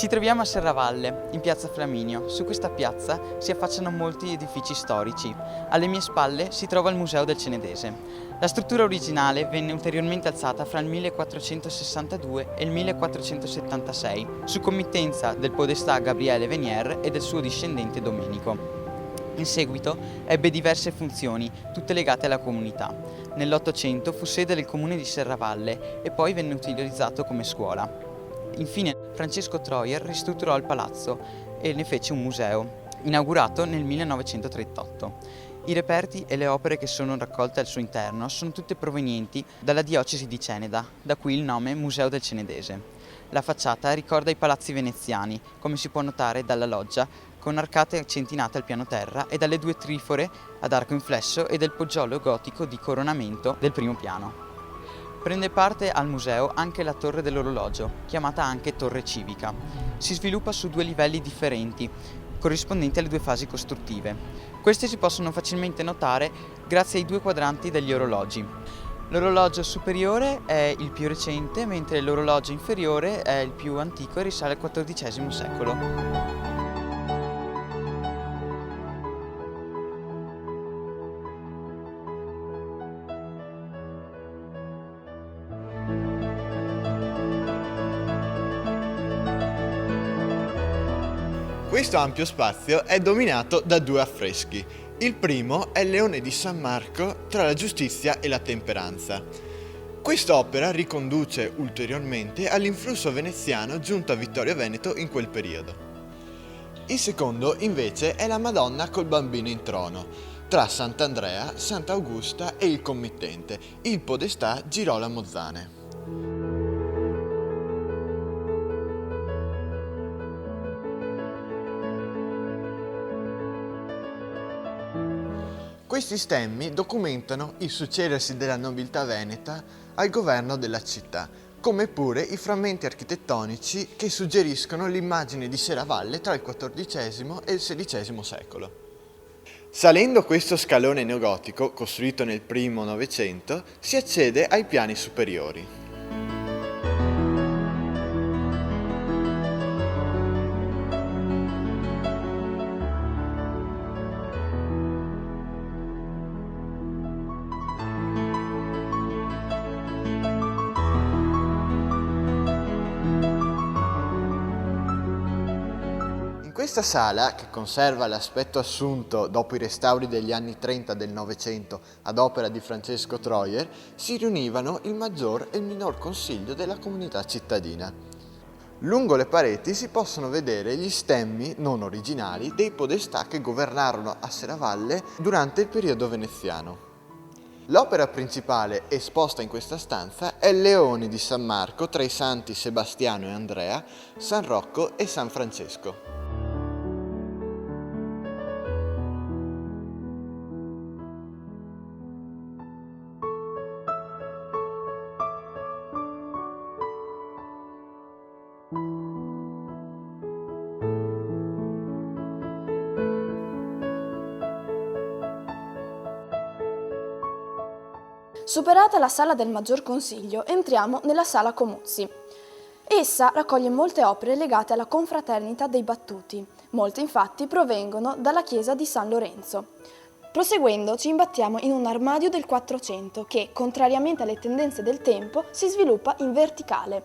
Ci troviamo a Serravalle, in piazza Flaminio. Su questa piazza si affacciano molti edifici storici. Alle mie spalle si trova il Museo del Cenedese. La struttura originale venne ulteriormente alzata fra il 1462 e il 1476, su committenza del podestà Gabriele Venier e del suo discendente Domenico. In seguito ebbe diverse funzioni, tutte legate alla comunità. Nell'Ottocento fu sede del comune di Serravalle e poi venne utilizzato come scuola. Infine Francesco Troyer ristrutturò il palazzo e ne fece un museo, inaugurato nel 1938. I reperti e le opere che sono raccolte al suo interno sono tutte provenienti dalla diocesi di Ceneda, da qui il nome Museo del Cenedese. La facciata ricorda i palazzi veneziani, come si può notare dalla loggia, con arcate accentinate al piano terra e dalle due trifore ad arco inflesso e del poggiolo gotico di coronamento del primo piano. Prende parte al museo anche la torre dell'orologio, chiamata anche torre civica. Si sviluppa su due livelli differenti, corrispondenti alle due fasi costruttive. Queste si possono facilmente notare grazie ai due quadranti degli orologi. L'orologio superiore è il più recente, mentre l'orologio inferiore è il più antico e risale al XIV secolo. Questo ampio spazio è dominato da due affreschi. Il primo è il Leone di San Marco tra la giustizia e la temperanza. Quest'opera riconduce ulteriormente all'influsso veneziano giunto a Vittorio Veneto in quel periodo. Il secondo invece è la Madonna col Bambino in trono, tra Sant'Andrea, Sant'Augusta e il committente, il podestà Girolamo Zane. Questi stemmi documentano il succedersi della nobiltà veneta al governo della città, come pure i frammenti architettonici che suggeriscono l'immagine di Serravalle tra il XIV e il XVI secolo. Salendo questo scalone neogotico, costruito nel primo Novecento, si accede ai piani superiori. Questa sala, che conserva l'aspetto assunto dopo i restauri degli anni 30 del Novecento ad opera di Francesco Troyer, si riunivano il maggior e il minor consiglio della comunità cittadina. Lungo le pareti si possono vedere gli stemmi non originali dei podestà che governarono a Serravalle durante il periodo veneziano. L'opera principale esposta in questa stanza è il Leone di San Marco tra i santi Sebastiano e Andrea, San Rocco e San Francesco. Superata la sala del Maggior Consiglio, entriamo nella sala Comuzzi. Essa raccoglie molte opere legate alla confraternita dei Battuti. Molte infatti provengono dalla chiesa di San Lorenzo. Proseguendo ci imbattiamo in un armadio del 400 che, contrariamente alle tendenze del tempo, si sviluppa in verticale.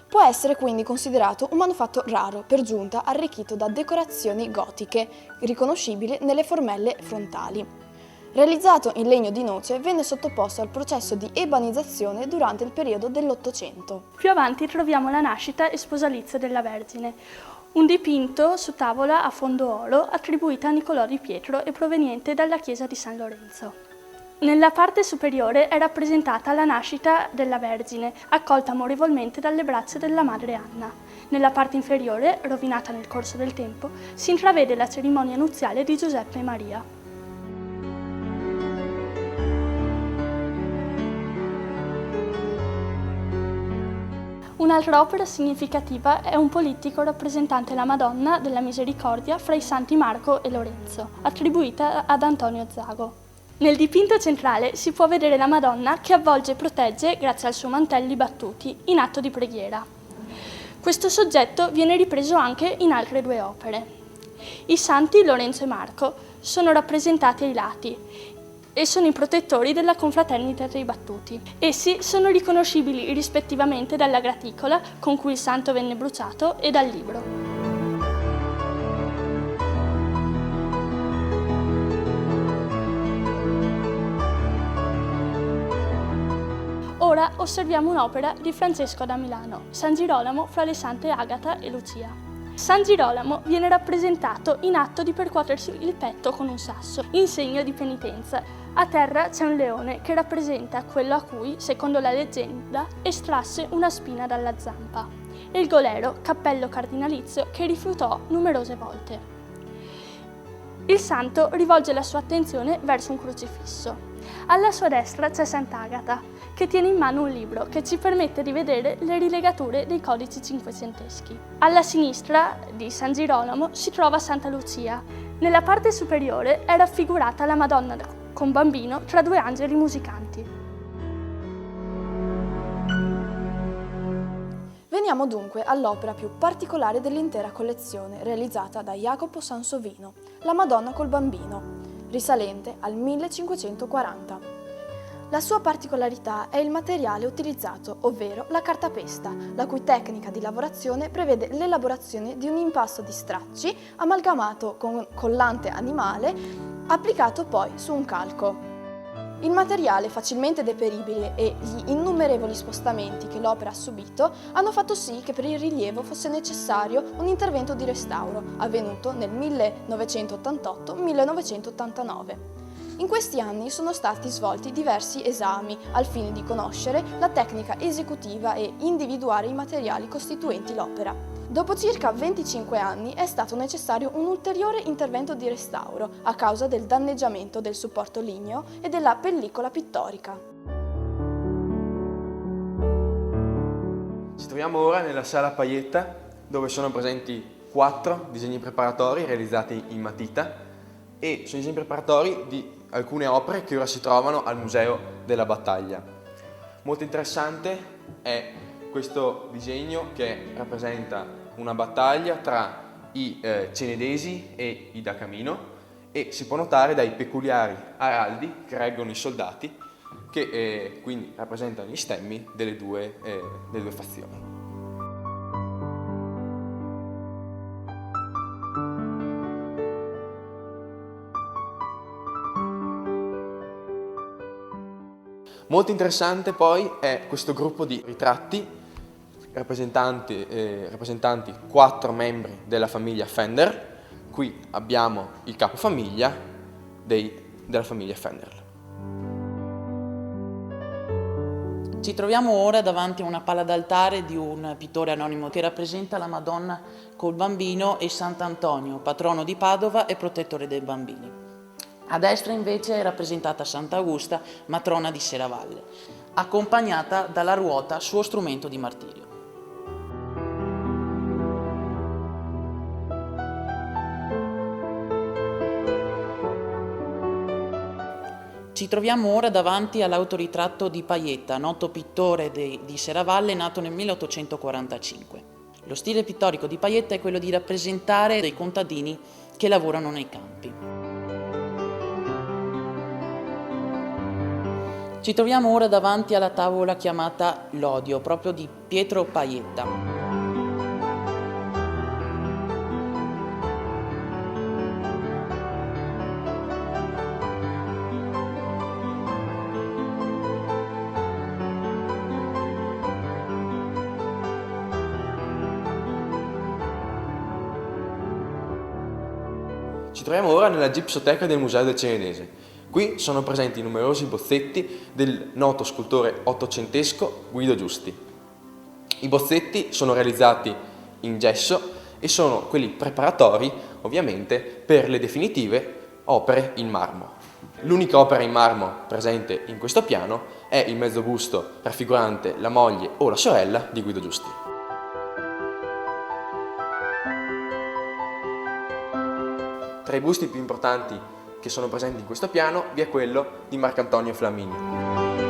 Può essere quindi considerato un manufatto raro, per giunta arricchito da decorazioni gotiche, riconoscibili nelle formelle frontali. Realizzato in legno di noce, venne sottoposto al processo di ebanizzazione durante il periodo dell'Ottocento. Più avanti troviamo la nascita e sposalizio della Vergine, un dipinto su tavola a fondo oro attribuito a Niccolò di Pietro e proveniente dalla chiesa di San Lorenzo. Nella parte superiore è rappresentata la nascita della Vergine, accolta amorevolmente dalle braccia della madre Anna. Nella parte inferiore, rovinata nel corso del tempo, si intravede la cerimonia nuziale di Giuseppe e Maria. Un'altra opera significativa è un polittico rappresentante la Madonna della Misericordia fra i santi Marco e Lorenzo, attribuita ad Antonio Zago. Nel dipinto centrale si può vedere la Madonna che avvolge e protegge, grazie al suo mantelli battuti, in atto di preghiera. Questo soggetto viene ripreso anche in altre due opere. I santi Lorenzo e Marco sono rappresentati ai lati e sono i protettori della confraternita dei battuti. Essi sono riconoscibili rispettivamente dalla graticola con cui il santo venne bruciato e dal libro. Ora osserviamo un'opera di Francesco da Milano, San Girolamo fra le sante Agata e Lucia. San Girolamo viene rappresentato in atto di percuotersi il petto con un sasso, in segno di penitenza. A terra c'è un leone che rappresenta quello a cui, secondo la leggenda, estrasse una spina dalla zampa, e il golero, cappello cardinalizio, che rifiutò numerose volte. Il santo rivolge la sua attenzione verso un crocifisso. Alla sua destra c'è Sant'Agata, che tiene in mano un libro che ci permette di vedere le rilegature dei codici cinquecenteschi. Alla sinistra di San Girolamo si trova Santa Lucia. Nella parte superiore è raffigurata la Madonna con bambino tra due angeli musicanti. Veniamo dunque all'opera più particolare dell'intera collezione, realizzata da Jacopo Sansovino, la Madonna col bambino, risalente al 1540. La sua particolarità è il materiale utilizzato, ovvero la cartapesta, la cui tecnica di lavorazione prevede l'elaborazione di un impasto di stracci amalgamato con collante animale, applicato poi su un calco. Il materiale facilmente deperibile e gli innumerevoli spostamenti che l'opera ha subito hanno fatto sì che per il rilievo fosse necessario un intervento di restauro, avvenuto nel 1988-1989. In questi anni sono stati svolti diversi esami al fine di conoscere la tecnica esecutiva e individuare i materiali costituenti l'opera. Dopo circa 25 anni è stato necessario un ulteriore intervento di restauro a causa del danneggiamento del supporto ligneo e della pellicola pittorica. Ci troviamo ora nella sala Paietta, dove sono presenti 4 disegni preparatori realizzati in matita e sono disegni preparatori di alcune opere che ora si trovano al Museo della Battaglia. Molto interessante è questo disegno che rappresenta una battaglia tra i cenedesi e i da Camino e si può notare dai peculiari araldi che reggono i soldati che quindi rappresentano gli stemmi delle due fazioni. Molto interessante poi è questo gruppo di ritratti rappresentanti 4 membri della famiglia Fender. Qui abbiamo il capofamiglia della famiglia Fender. Ci troviamo ora davanti a una pala d'altare di un pittore anonimo che rappresenta la Madonna col bambino e Sant'Antonio, patrono di Padova e protettore dei bambini. A destra invece è rappresentata Sant'Augusta, matrona di Serravalle, accompagnata dalla ruota, suo strumento di martirio. Ci troviamo ora davanti all'autoritratto di Paietta, noto pittore di Serravalle, nato nel 1845. Lo stile pittorico di Paietta è quello di rappresentare dei contadini che lavorano nei campi. Ci troviamo ora davanti alla tavola chiamata L'Odio, proprio di Pietro Paietta. Ci troviamo ora nella gipsoteca del Museo del Cenedese. Qui sono presenti numerosi bozzetti del noto scultore ottocentesco Guido Giusti. I bozzetti sono realizzati in gesso e sono quelli preparatori, ovviamente, per le definitive opere in marmo. L'unica opera in marmo presente in questo piano è il mezzobusto raffigurante la moglie o la sorella di Guido Giusti. Tra i busti più importanti che sono presenti in questo piano vi è quello di Marcantonio Flaminio.